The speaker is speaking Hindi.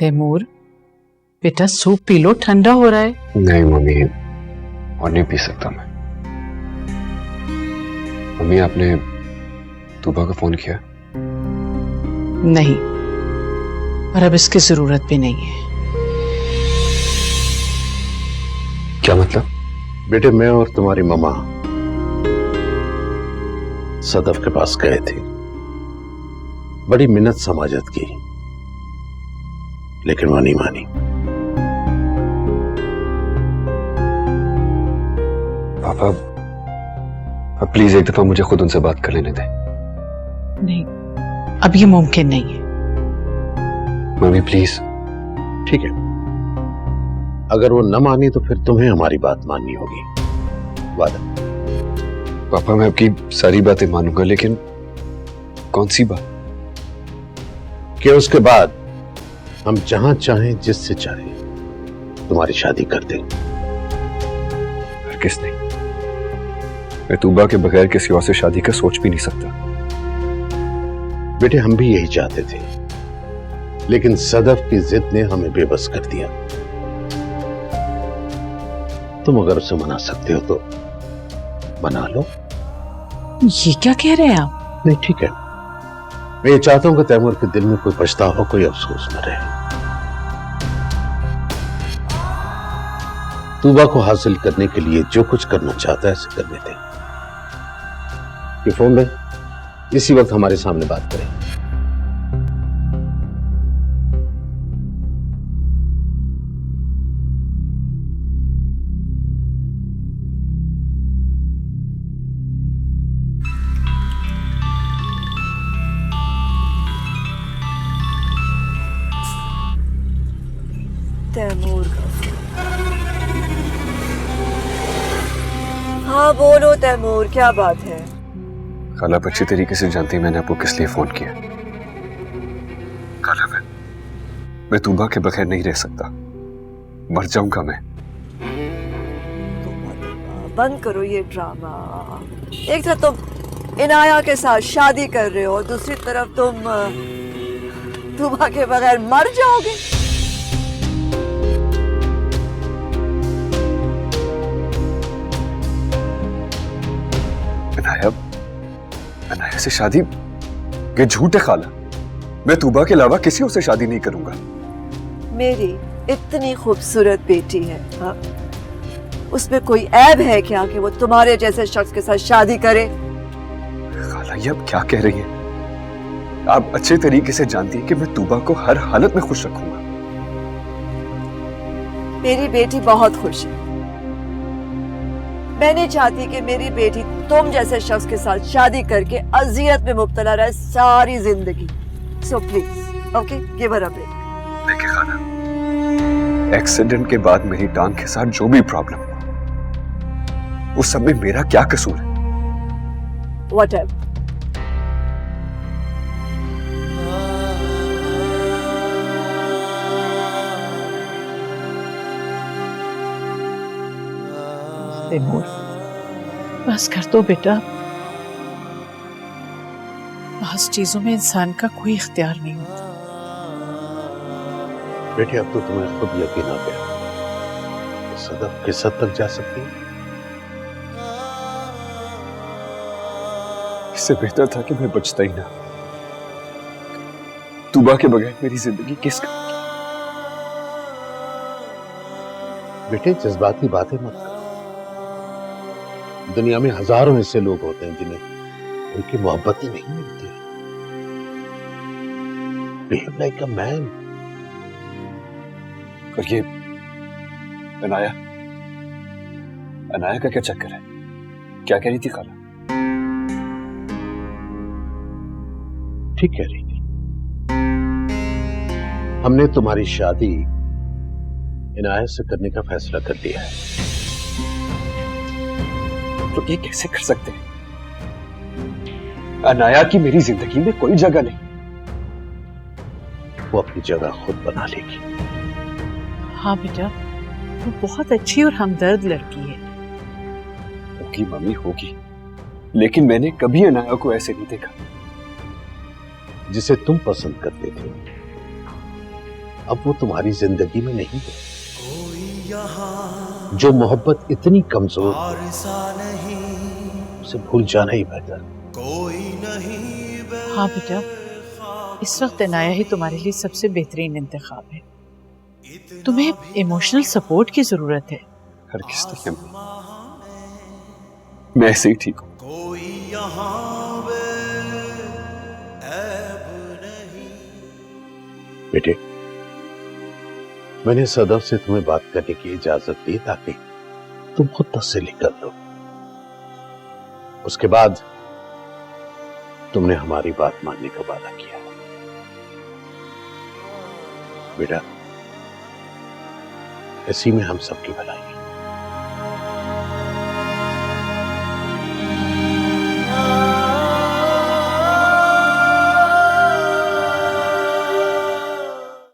तैमूर बेटा सूप पी लो, ठंडा हो रहा है। नहीं मम्मी, और नहीं पी सकता मैं। मम्मी आपने तूबा को फोन किया? नहीं, और अब इसकी जरूरत भी नहीं है। क्या मतलब? बेटे मैं और तुम्हारी मम्मा सदफ के पास गए थे, बड़ी मिन्नत समाजत की, लेकिन वो नहीं मानी। पापा अब प्लीज एक दफा मुझे खुद उनसे बात कर लेने दें। नहीं, अब ये मुमकिन नहीं है। Mummy please. ठीक है, अगर वो न मानी तो फिर तुम्हें हमारी बात माननी होगी। वादा। पापा मैं आपकी सारी बातें मानूंगा, लेकिन कौन सी बात? कि उसके बाद हम जहां चाहें जिससे चाहें तुम्हारी शादी कर दें। हरगिज़ नहीं, मैं तूबा के बगैर किसी और से शादी का सोच भी नहीं सकता। बेटे हम भी यही चाहते थे, लेकिन सदफ की जिद ने हमें बेबस कर दिया। तुम अगर उसे मना सकते हो तो मना लो। ये क्या कह रहे हैं आप? नहीं ठीक है, मैं ये चाहता हूं कि तैमूर के दिल में कोई पछतावा, कोई अफसोस न रहे। तूबा को हासिल करने के लिए जो कुछ करना चाहता है ऐसे करने दें। ये फोन में इसी वक्त हमारे सामने बात करें। तैमूर का हाँ बोलो तैमूर, क्या बात है? खाला आप अच्छी तरीके से जानती है मैंने आपको किस लिए फोन किया। खाला मैं तूबा के बगैर नहीं रह सकता, मर जाऊंगा मैं। बंद करो ये ड्रामा। एक तरफ तुम इनाया के साथ शादी कर रहे हो, दूसरी तरफ तुम तूबा के बगैर मर जाओगे। अनाया से शादी? ये झूठ है खाला, मैं तूबा के अलावा किसी और से शादी नहीं करूंगा। मेरी इतनी खूबसूरत बेटी है, हाँ? उसमें कोई ऐब है क्या कि वो तुम्हारे जैसे शख्स के साथ शादी करे? खाला ये अब क्या कह रही है? आप अच्छे तरीके से जानती हैं कि मैं तूबा को हर हालत में खुश रखूंगा। मेरी बेटी बहुत खुश है। मैं नहीं चाहती कि मेरी बेटी तुम जैसे शख्स के साथ शादी करके अजियत में मुब्तला रहे सारी जिंदगी। So please okay, give her a break. देखिए खाला, एक्सीडेंट के बाद मेरी टांग के साथ जो भी प्रॉब्लम हुआ उस सब में मेरा क्या कसूर है? व्हाटएवर। तैमूर बस कर दो बेटा, बास चीजों में इंसान का कोई इख्तियार नहीं होता। बेटे अब तो तुम्हें खुद यकीन आ गया कि सदफ किस हद तक जा सकती है। इससे बेहतर था कि मैं बचता ही ना। तूबा के बगैर मेरी जिंदगी किस काम की? बेटे जज्बाती बातें मत करो। दुनिया में हजारों ऐसे लोग होते हैं जिन्हें उनकी मोहब्बत ही नहीं मिलती। Behave like a man. और ये अनाया, अनाया का क्या चक्कर है? क्या कह रही थी खाला? ठीक कह रही थी। हमने तुम्हारी शादी इनाया से करने का फैसला कर लिया है। तो ये कैसे कर सकते हैं? अनाया की मेरी जिंदगी में कोई जगह नहीं। वो अपनी जगह खुद बना लेगी। हाँ बेटा, वो बहुत अच्छी और हमदर्द लड़की है। होगी मम्मी होगी, लेकिन मैंने कभी अनाया को ऐसे नहीं देखा। जिसे तुम पसंद करते थे अब वो तुम्हारी जिंदगी में नहीं है। जो मोहब्बत इतनी कमजोर है, उसे भूल जाना ही बेहतर। हाँ बेटा, इस वक्त इनाया ही तुम्हारे लिए सबसे बेहतरीन इंतखाब है। तुम्हें इमोशनल सपोर्ट की जरूरत है। हर किस नहीं, मैं ऐसे ही ठीक हूं। बेटे, मैंने सदर से तुम्हें बात करने की इजाजत दी ताकि तुम खुद तसल्ली कर लो। उसके बाद तुमने हमारी बात मानने का वादा किया। बेटा, इसी में हम सबकी भलाई है।